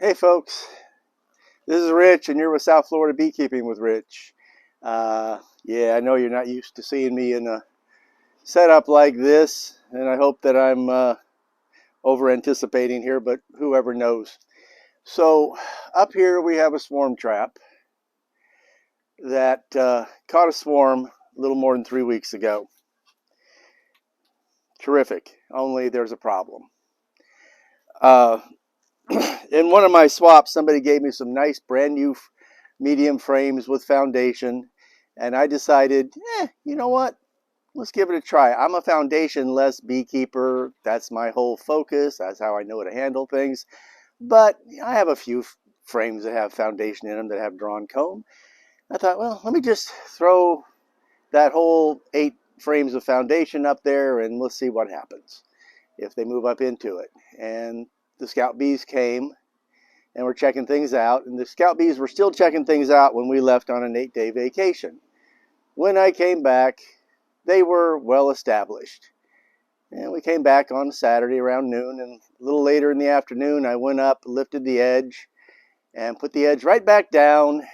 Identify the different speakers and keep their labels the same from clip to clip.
Speaker 1: Hey folks, this is Rich and you're with South Florida Beekeeping with Rich. Yeah, I know you're not used to seeing me in a setup like this, and I hope that I'm over anticipating here, but whoever knows. So up here we have a swarm trap that caught a swarm a little more than 3 weeks ago. Terrific, only there's a problem. In one of my swaps, somebody gave me some nice brand new medium frames with foundation, and I decided, you know what? Let's give it a try. I'm a foundation-less beekeeper. That's my whole focus. That's how I know how to handle things. But I have a few frames that have foundation in them that have drawn comb. I thought, well, let me just throw that whole 8 frames of foundation up there and let's see what happens if they move up into it. And the scout bees came and we're checking things out. And the scout bees were still checking things out when we left on an 8-day vacation. When I came back, they were well established. And we came back on Saturday around noon, and a little later in the afternoon, I went up, lifted the edge, and put the edge right back down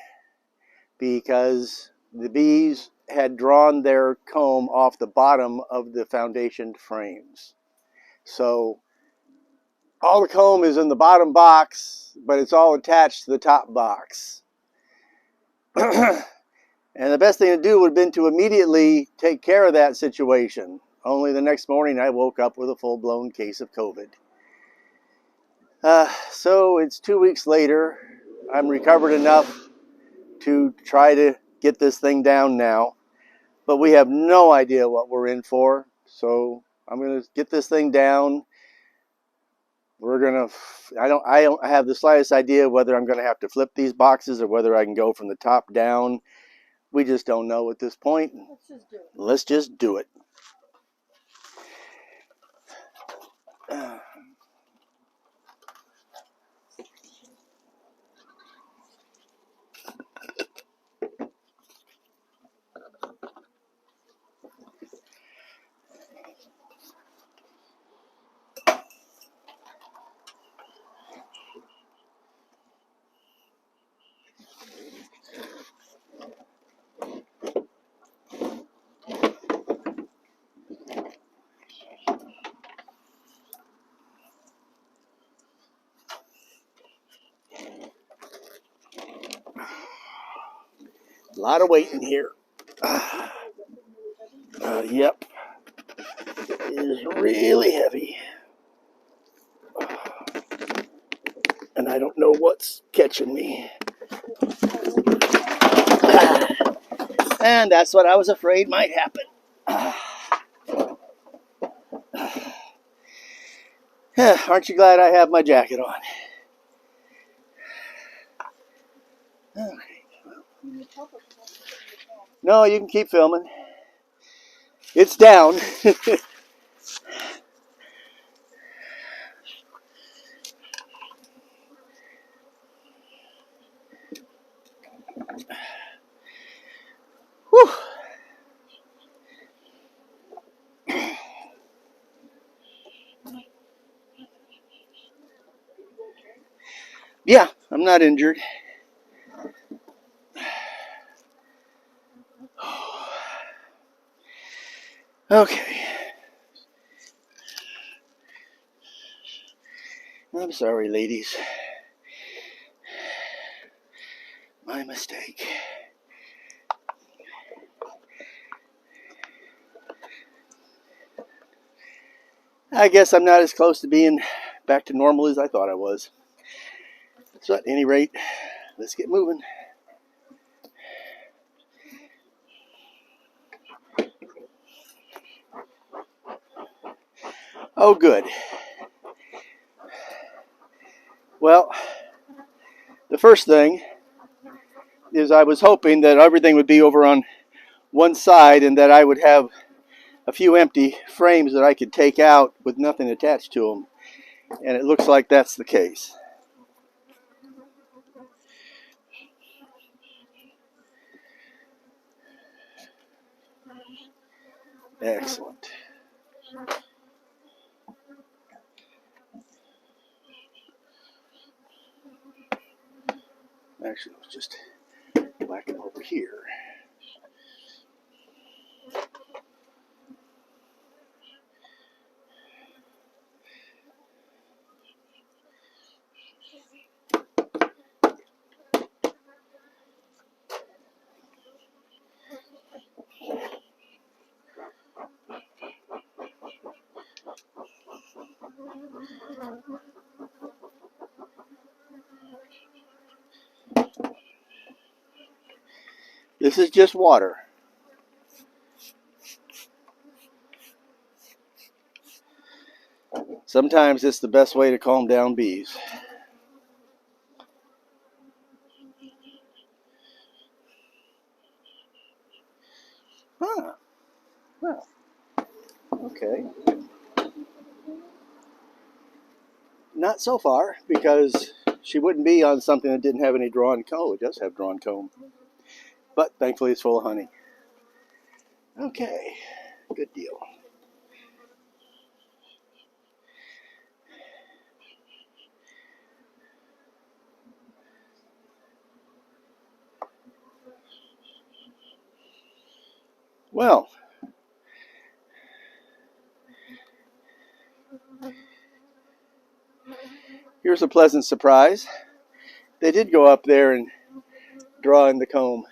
Speaker 1: because the bees had drawn their comb off the bottom of the foundation frames. So all the comb is in the bottom box, but it's all attached to the top box. And the best thing to do would have been to immediately take care of that situation. Only the next morning I woke up with a full-blown case of COVID. So it's 2 weeks later. I'm recovered enough to try to get this thing down now. But we have no idea what we're in for. So I'm going to get this thing down. I don't have the slightest idea whether I'm going to have to flip these boxes or whether I can go from the top down. We just don't know at this point. Let's just do it. A lot of weight in here. Yep. It is really heavy. And I don't know what's catching me. And that's what I was afraid might happen. Aren't you glad I have my jacket on? No, you can keep filming. It's down. Whew. Yeah, I'm not injured. Okay. I'm sorry, ladies. My mistake. I guess I'm not as close to being back to normal as I thought I was. So at any rate, let's get moving. Oh, good. Well, the first thing is I was hoping that everything would be over on one side and that I would have a few empty frames that I could take out with nothing attached to them. And it looks like that's the case. Excellent. Actually, let's just whack them over here. This is just water. Sometimes it's the best way to calm down bees. Huh. Well, okay. Not so far, because she wouldn't be on something that didn't have any drawn comb. It does have drawn comb. But thankfully it's full of honey. Okay, good deal. Well, here's a pleasant surprise. They did go up there and draw in the comb.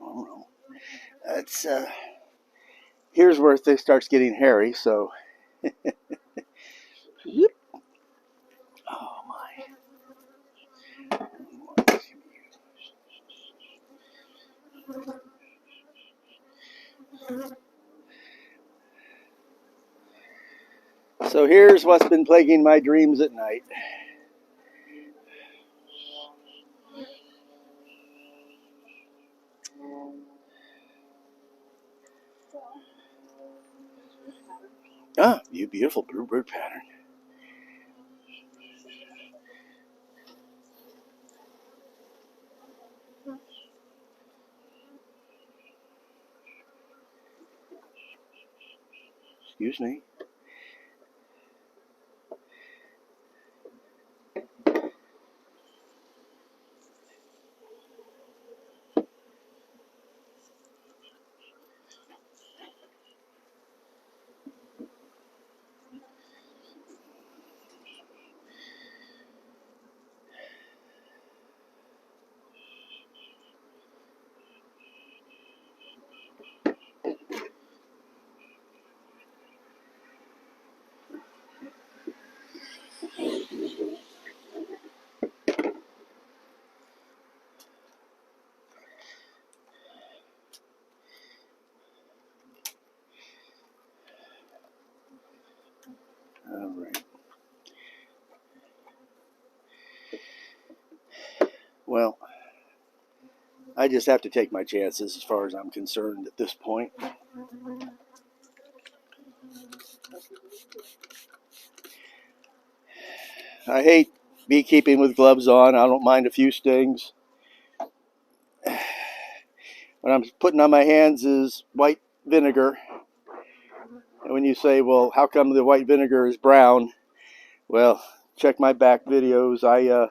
Speaker 1: Oh, that's here's where it starts getting hairy. So, oh my. So here's what's been plaguing my dreams at night. Ah, you beautiful bluebird pattern. Excuse me. All right. Well, I just have to take my chances as far as I'm concerned at this point. I hate beekeeping with gloves on. I don't mind a few stings. What I'm putting on my hands is white vinegar. And when you say, well, how come the white vinegar is brown? Well, check my back videos. I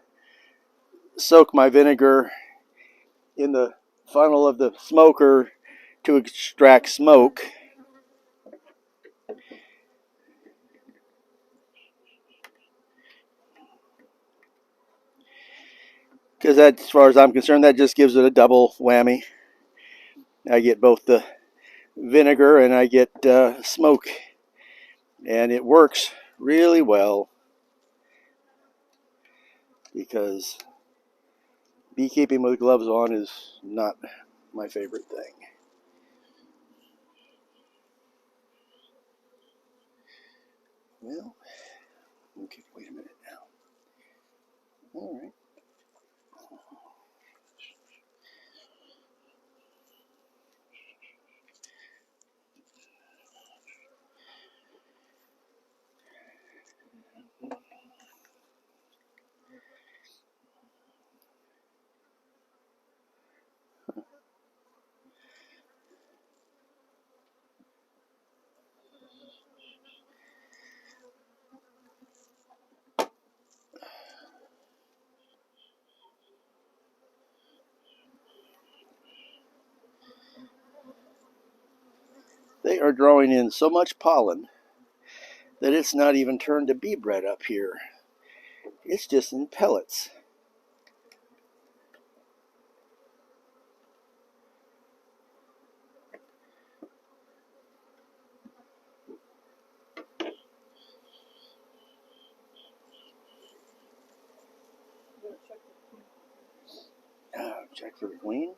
Speaker 1: soak my vinegar in the funnel of the smoker to extract smoke. Because that, as far as I'm concerned, that just gives it a double whammy. I get both the vinegar and I get smoke. And it works really well because beekeeping with gloves on is not my favorite thing. Well, okay, wait a minute now. All right. They are drawing in so much pollen that it's not even turned to bee bread up here. It's just in pellets. Check for the queen.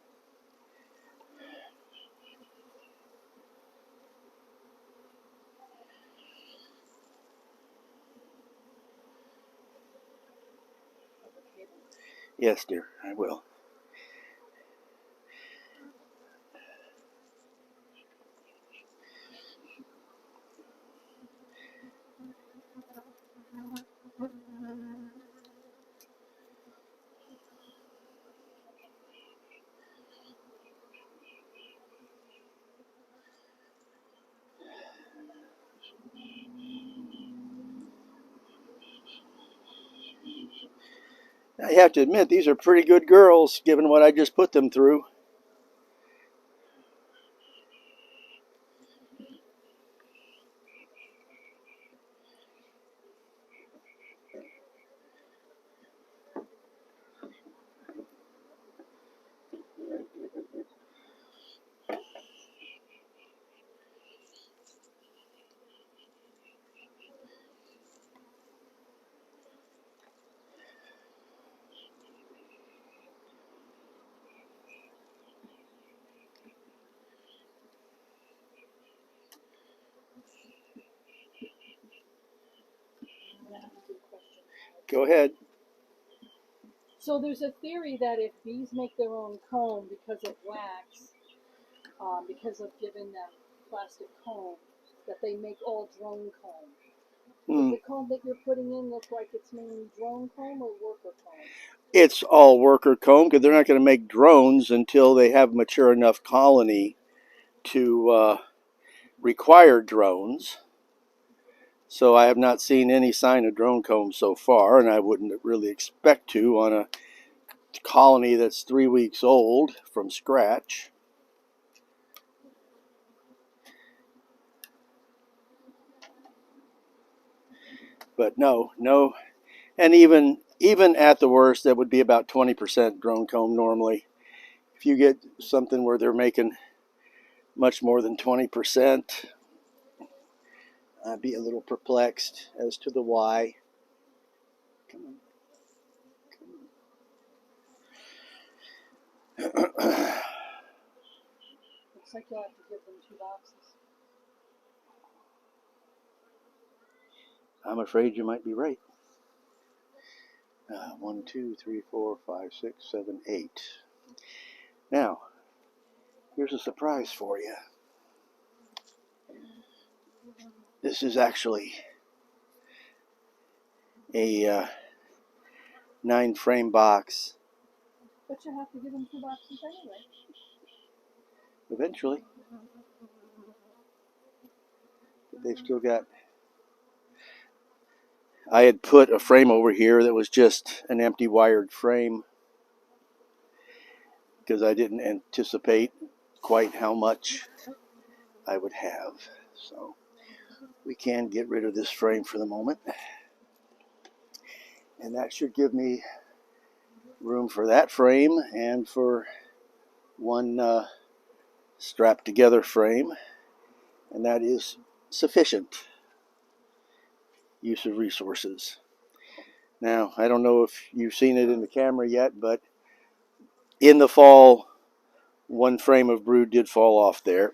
Speaker 1: Yes, dear, I will. I have to admit, these are pretty good girls, given what I just put them through. Go ahead.
Speaker 2: So there's a theory that if bees make their own comb because of wax, because of giving them plastic comb, that they make all drone comb. Does the comb that you're putting in look like it's mainly drone comb or worker comb?
Speaker 1: It's all worker comb because they're not going to make drones until they have a mature enough colony to require drones. So I have not seen any sign of drone comb so far, and I wouldn't really expect to on a colony that's 3 weeks old from scratch. But no, and even at the worst, that would be about 20% drone comb normally. If you get something where they're making much more than 20%, I'd be a little perplexed as to the why. Come on.
Speaker 2: Looks like you'll have to give them 2 boxes.
Speaker 1: I'm afraid you might be right. 1, 2, 3, 4, 5, 6, 7, 8. Now, here's a surprise for you. This is actually a 9-frame box.
Speaker 2: But you have to give them 2 boxes anyway.
Speaker 1: Eventually. But they've still got... I had put a frame over here that was just an empty wired frame because I didn't anticipate quite how much I would have. So we can get rid of this frame for the moment. And that should give me room for that frame and for one strapped together frame. And that is sufficient use of resources. Now, I don't know if you've seen it in the camera yet, but in the fall, one frame of brood did fall off there.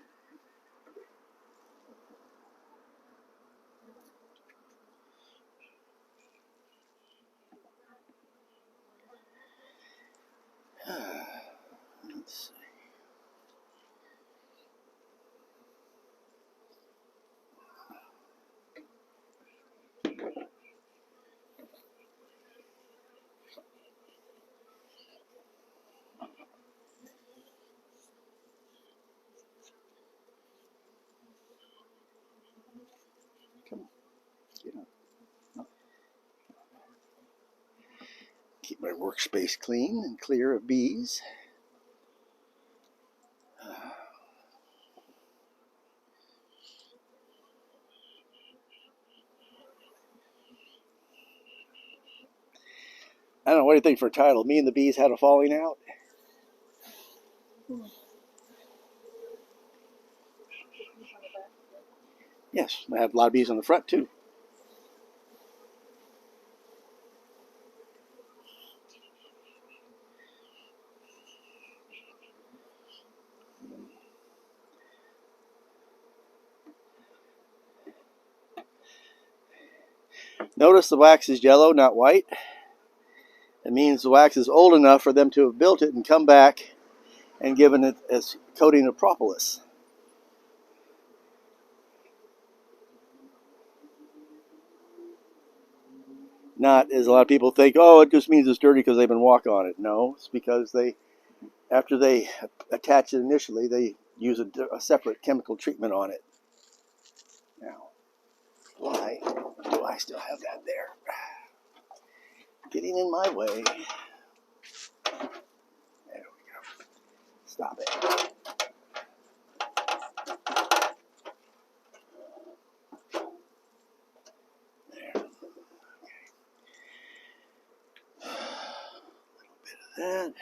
Speaker 1: Let's see. Come on, get up. Keep my workspace clean and clear of bees. I don't know, what do you think for a title? Me and the Bees Had a Falling Out? Yes, I have a lot of bees on the front too. Notice the wax is yellow, not white. It means the wax is old enough for them to have built it and come back and given it as coating of propolis. Not as a lot of people think, oh, it just means it's dirty because they've been walking on it. No, it's because after they attach it initially, they use a separate chemical treatment on it. Now, why do I still have that there? Getting in my way. There we go. Stop it. There. Okay. A little bit of that.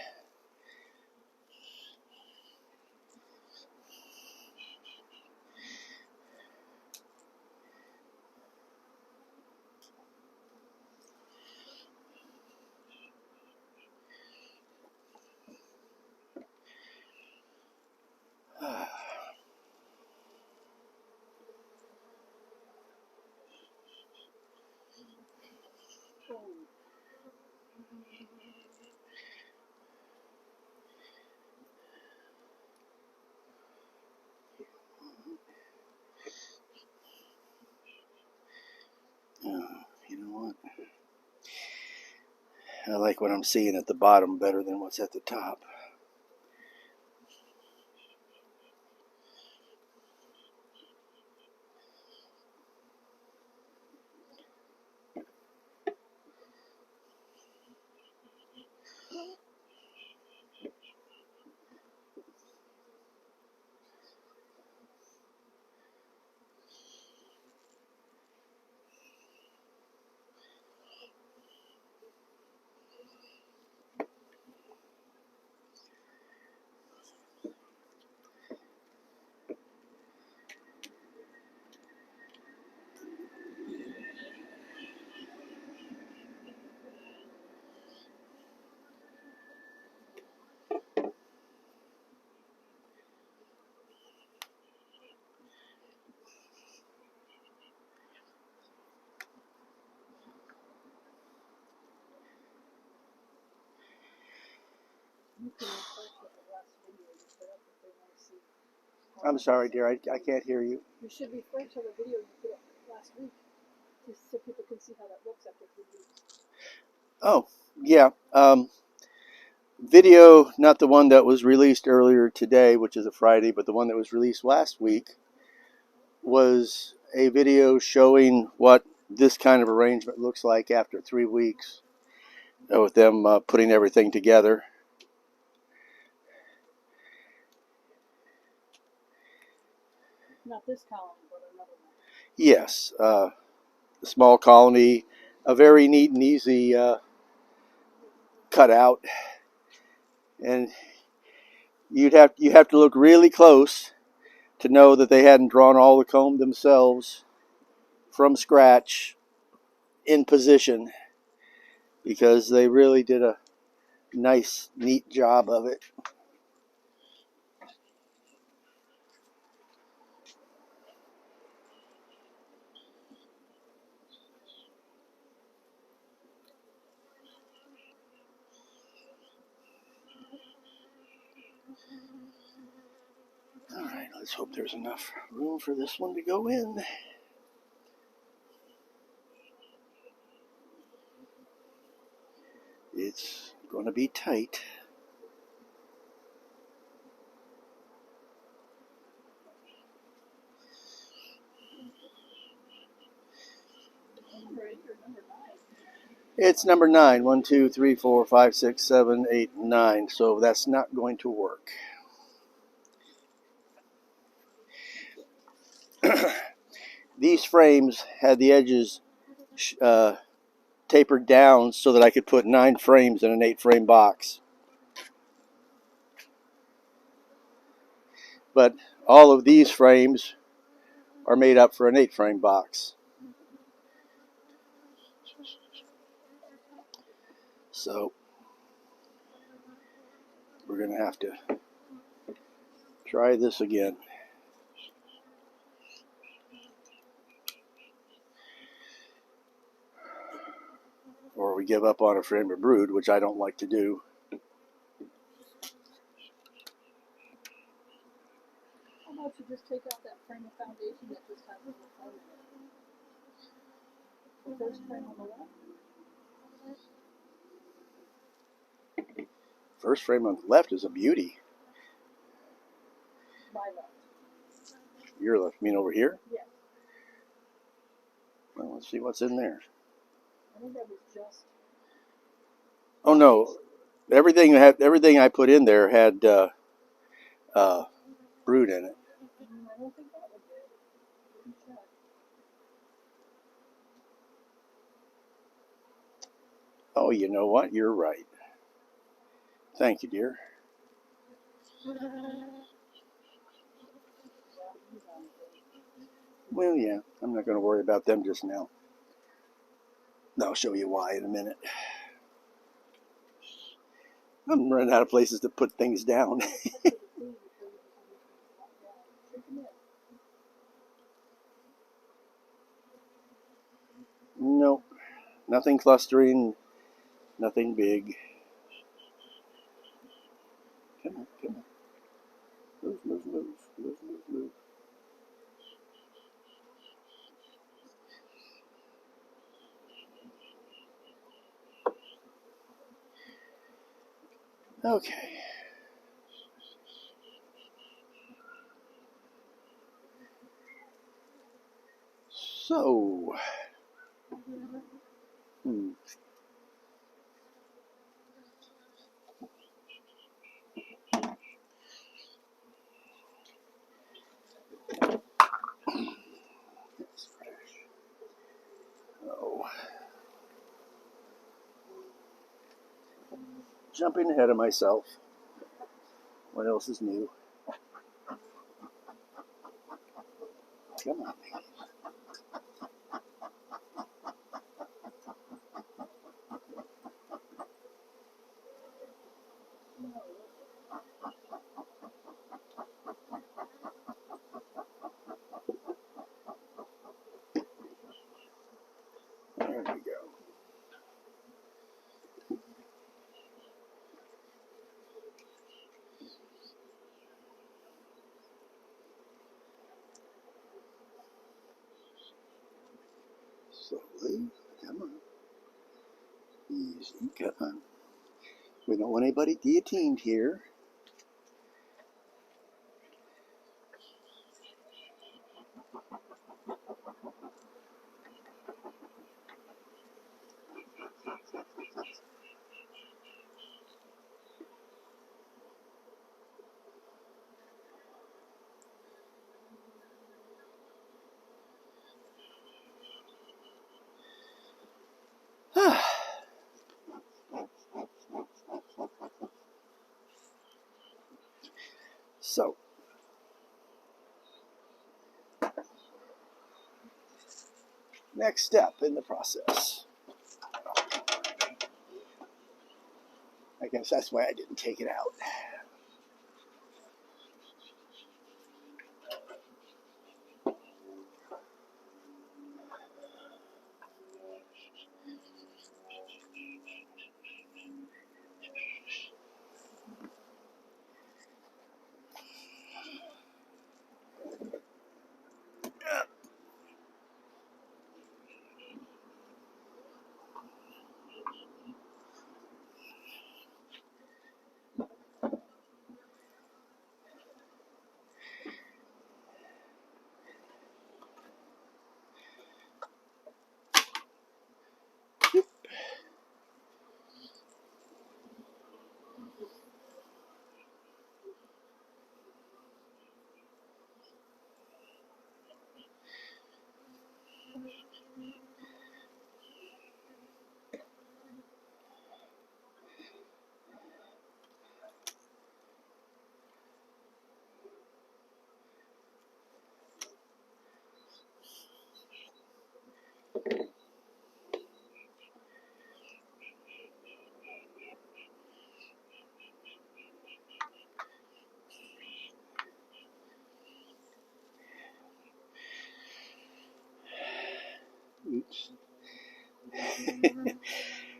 Speaker 1: You know what? I like what I'm seeing at the bottom better than what's at the top. I'm sorry, dear. I can't hear you.
Speaker 2: You should refer to the video you put up last week so people can see how that looks after 3 weeks.
Speaker 1: Oh, yeah. Video, not the one that was released earlier today, which is a Friday, but the one that was released last week was a video showing what this kind of arrangement looks like after 3 weeks with them putting everything together.
Speaker 2: Not this column, but another one.
Speaker 1: Yes, a small colony, a very neat and easy cutout, and you have to look really close to know that they hadn't drawn all the comb themselves from scratch in position, because they really did a nice, neat job of it. All right, let's hope there's enough room for this one to go in. It's going to be tight. It's number 9. 1, 2, 3, 4, 5, 6, 7, 8, 9. So that's not going to work. These frames had the edges tapered down so that I could put 9 frames in an 8-frame box. But all of these frames are made up for an 8-frame box. So we're going to have to try this again. Or we give up on a frame of brood, which I don't like to do.
Speaker 2: How about you just take out that frame of foundation that just has a little the first frame on the left?
Speaker 1: First frame on the left is a beauty.
Speaker 2: My left.
Speaker 1: Your left, you mean over here?
Speaker 2: Yes.
Speaker 1: Well, let's see what's in there.
Speaker 2: I think that was just.
Speaker 1: Oh no, everything I put in there had brood in it.
Speaker 2: I don't think that was it. Check.
Speaker 1: Oh, you know what? You're right. Thank you, dear. Well, yeah, I'm not going to worry about them just now. I'll show you why in a minute. I'm running out of places to put things down. Nope, nothing clustering, nothing big. Come on, come on. Move, move, move, move, move, move. Okay. So, oh. Jumping ahead of myself. What else is new? Come on. There we go. Slowly. Come on. Easy. Come on. We don't want anybody guillotined here. So, next step in the process. I guess that's why I didn't take it out.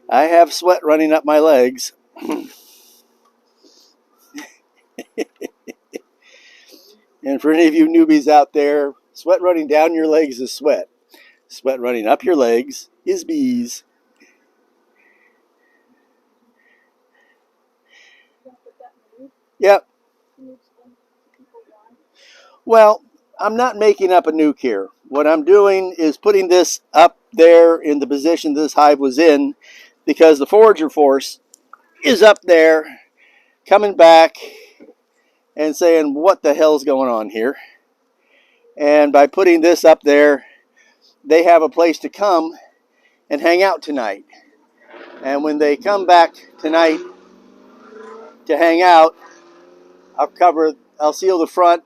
Speaker 1: I have sweat running up my legs. And for any of you newbies out there, sweat running down your legs is sweat. Sweat running up your legs is bees. Yep. Well, I'm not making up a nuke here. What I'm doing is putting this up there in the position this hive was in because the forager force is up there coming back and saying, what the hell's going on here? And by putting this up there, they have a place to come and hang out tonight. And when they come back tonight to hang out, I'll seal the front,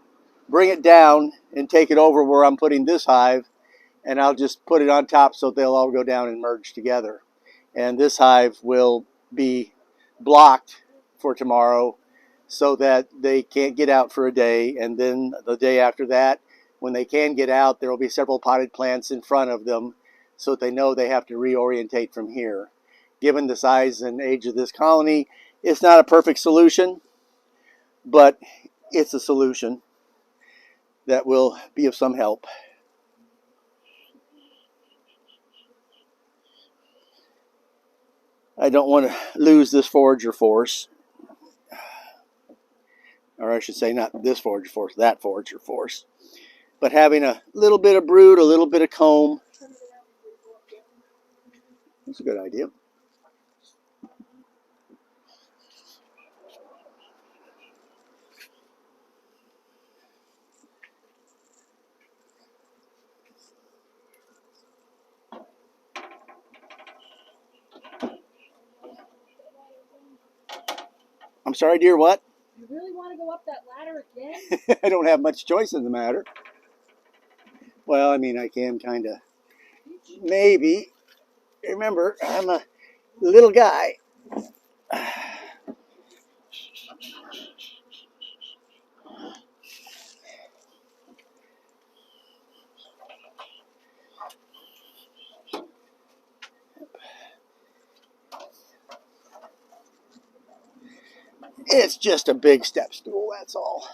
Speaker 1: bring it down, and take it over where I'm putting this hive, and I'll just put it on top so they'll all go down and merge together. And this hive will be blocked for tomorrow so that they can't get out for a day, and then the day after that, when they can get out, there will be several potted plants in front of them so that they know they have to reorientate from here. Given the size and age of this colony, it's not a perfect solution, but it's a solution that will be of some help. I don't want to lose this forager force. Or I should say not this forager force, that forager force. But having a little bit of brood, a little bit of comb, that's a good idea. I'm sorry, dear, what?
Speaker 2: You really want to go up that ladder again?
Speaker 1: I don't have much choice in the matter. Well, I mean, I can kind of, maybe. Remember, I'm a little guy. It's just a big step stool, that's all.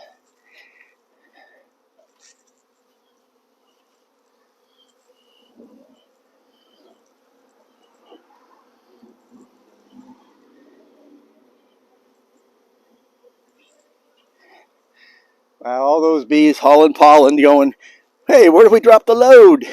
Speaker 1: All those bees hauling pollen going, hey, where do we drop the load?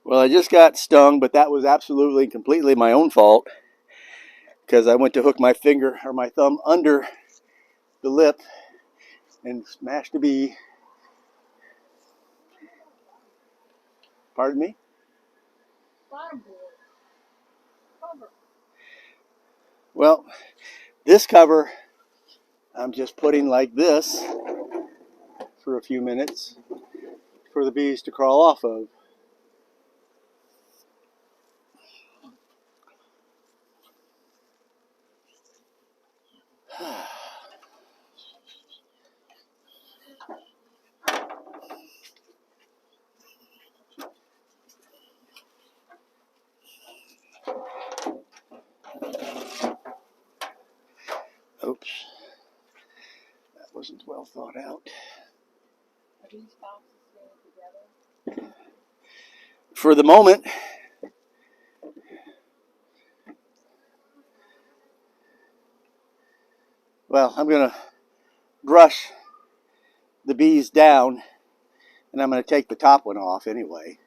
Speaker 1: Well, I just got stung, but that was absolutely and completely my own fault because I went to hook my finger or my thumb under the lip and smashed a bee. Pardon me?
Speaker 2: Bottom board. Cover.
Speaker 1: Well, this cover I'm just putting like this for a few minutes for the bees to crawl off of. Oops, that wasn't well thought out.
Speaker 2: Are these boxes staying together?
Speaker 1: For the moment, well, I'm going to brush the bees down and I'm going to take the top one off anyway.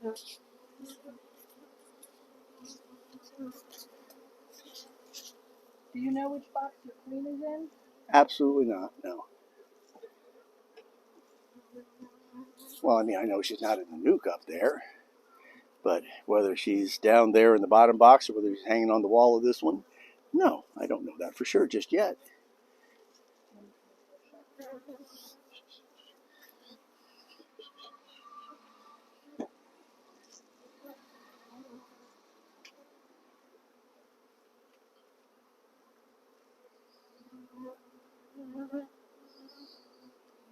Speaker 2: Do you know which box your queen is in?
Speaker 1: Absolutely not, no. Well, I mean, I know she's not in the nuke up there, but whether she's down there in the bottom box or whether she's hanging on the wall of this one, no, I don't know that for sure just yet.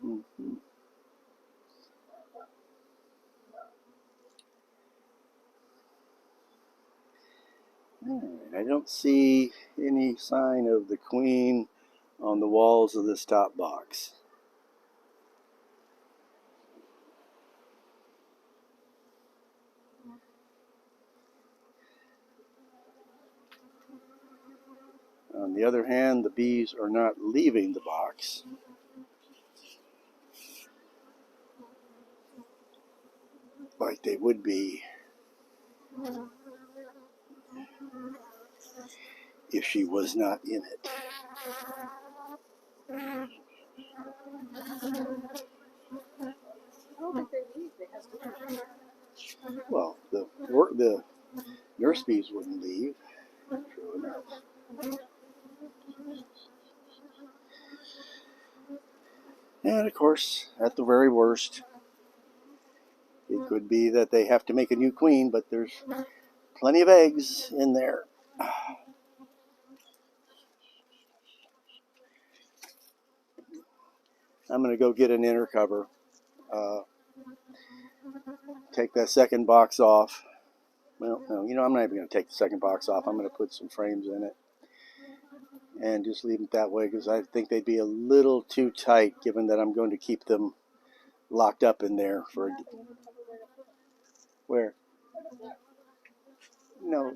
Speaker 1: Mm-hmm. I don't see any sign of the queen on the walls of this top box. On the other hand, the bees are not leaving the box. Like they would be if she was not in it.
Speaker 2: I don't think they leave. They have to.
Speaker 1: Well, the nurse bees wouldn't leave. True enough. And of course, at the very worst, it could be that they have to make a new queen, but there's plenty of eggs in there. I'm going to go get an inner cover. Take that second box off. Well, no, you know, I'm not even going to take the second box off. I'm going to put some frames in it and just leave it that way because I think they'd be a little too tight given that I'm going to keep them locked up in there for a... Where? No.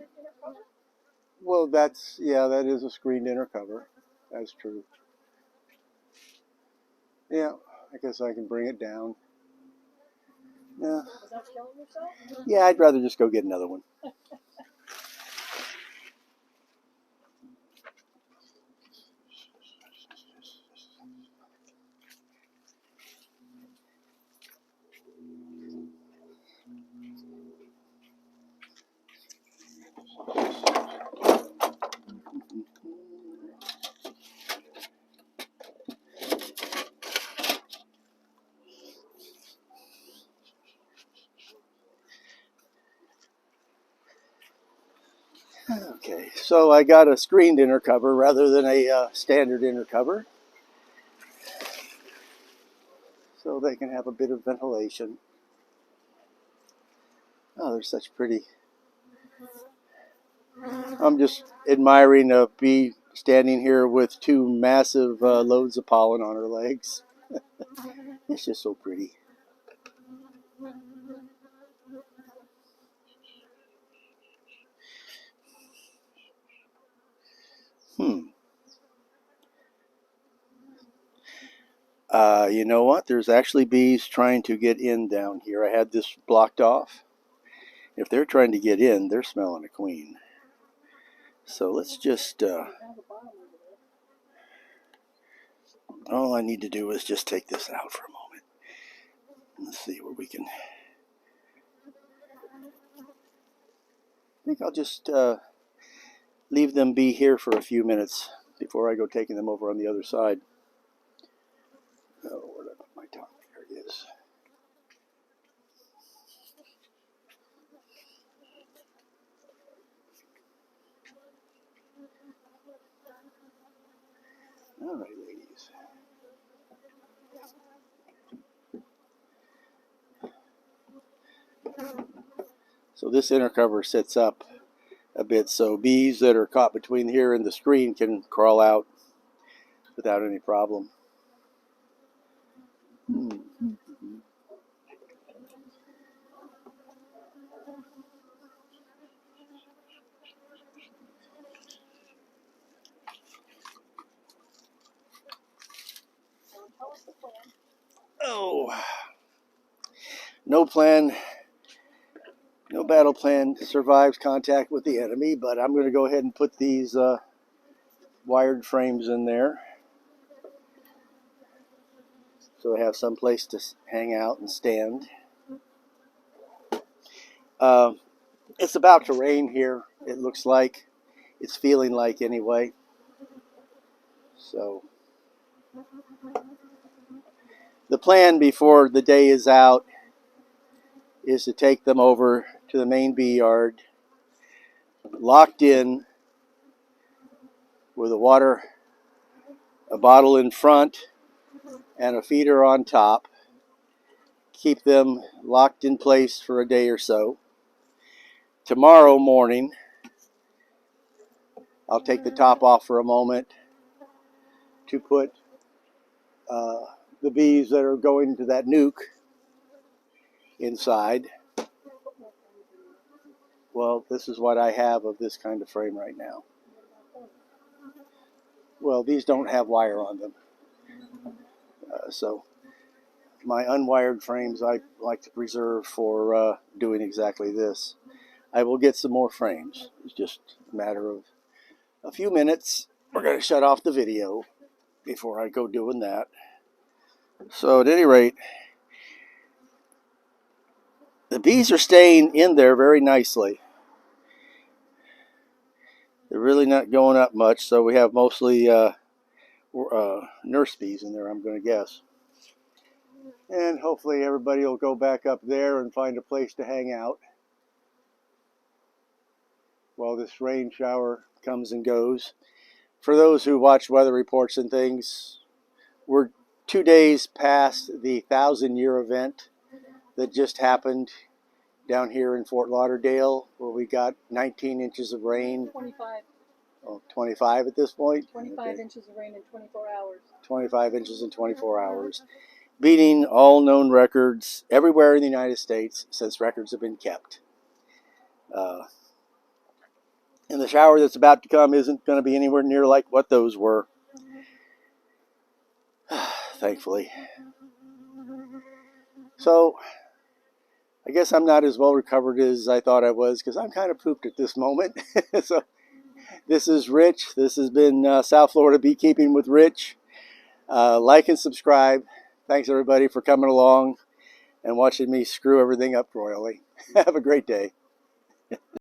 Speaker 1: Well, that's, yeah, that is a screened inner cover. That's true. Yeah, I guess I can bring it down. Yeah. Yeah, I'd rather just go get another one. Okay, so I got a screened inner cover rather than a standard inner cover, so they can have a bit of ventilation. Oh, they're such pretty. I'm just admiring a bee standing here with two massive loads of pollen on her legs. It's just so pretty. You know what? There's actually bees trying to get in down here. I had this blocked off. If they're trying to get in, they're smelling a queen. So let's just... all I need to do is just take this out for a moment. Let's see where we can... I think I'll just leave them be here for a few minutes before I go taking them over on the other side. Oh, where did I put my tongue? There it is. All right, ladies. So this inner cover sits up a bit so bees that are caught between here and the screen can crawl out without any problem. Oh, no plan. battle plan survives contact with the enemy, but I'm going to go ahead and put these wired frames in there so I have some place to hang out and stand. It's about to rain here, it looks like. It's feeling like anyway. So the plan before the day is out is to take them over to the main bee yard, locked in with a bottle in front and a feeder on top. Keep them locked in place for a day or so. Tomorrow morning, I'll take the top off for a moment to put the bees that are going to that nuke inside. Well, this is what I have of this kind of frame right now. Well, these don't have wire on them. So my unwired frames I like to preserve for doing exactly this. I will get some more frames. It's just a matter of a few minutes. We're going to shut off the video before I go doing that. So at any rate, the bees are staying in there very nicely. They're really not going up much, so we have mostly nurse bees in there, I'm going to guess. And hopefully everybody will go back up there and find a place to hang out while this rain shower comes and goes. For those who watch weather reports and things, we're 2 days past the 1,000-year event that just happened down here in Fort Lauderdale, where we got 19 inches of rain.
Speaker 2: 25.
Speaker 1: Oh, 25 at this point?
Speaker 2: 25
Speaker 1: okay.
Speaker 2: inches of rain in 24 hours.
Speaker 1: 25 inches in 24 hours. Beating all known records everywhere in the United States since records have been kept. And the shower that's about to come isn't going to be anywhere near like what those were. Thankfully. So, I guess I'm not as well recovered as I thought I was, because I'm kind of pooped at this moment. So, this is Rich. This has been South Florida Beekeeping with Rich. Like and subscribe. Thanks everybody for coming along and watching me screw everything up royally. Have a great day.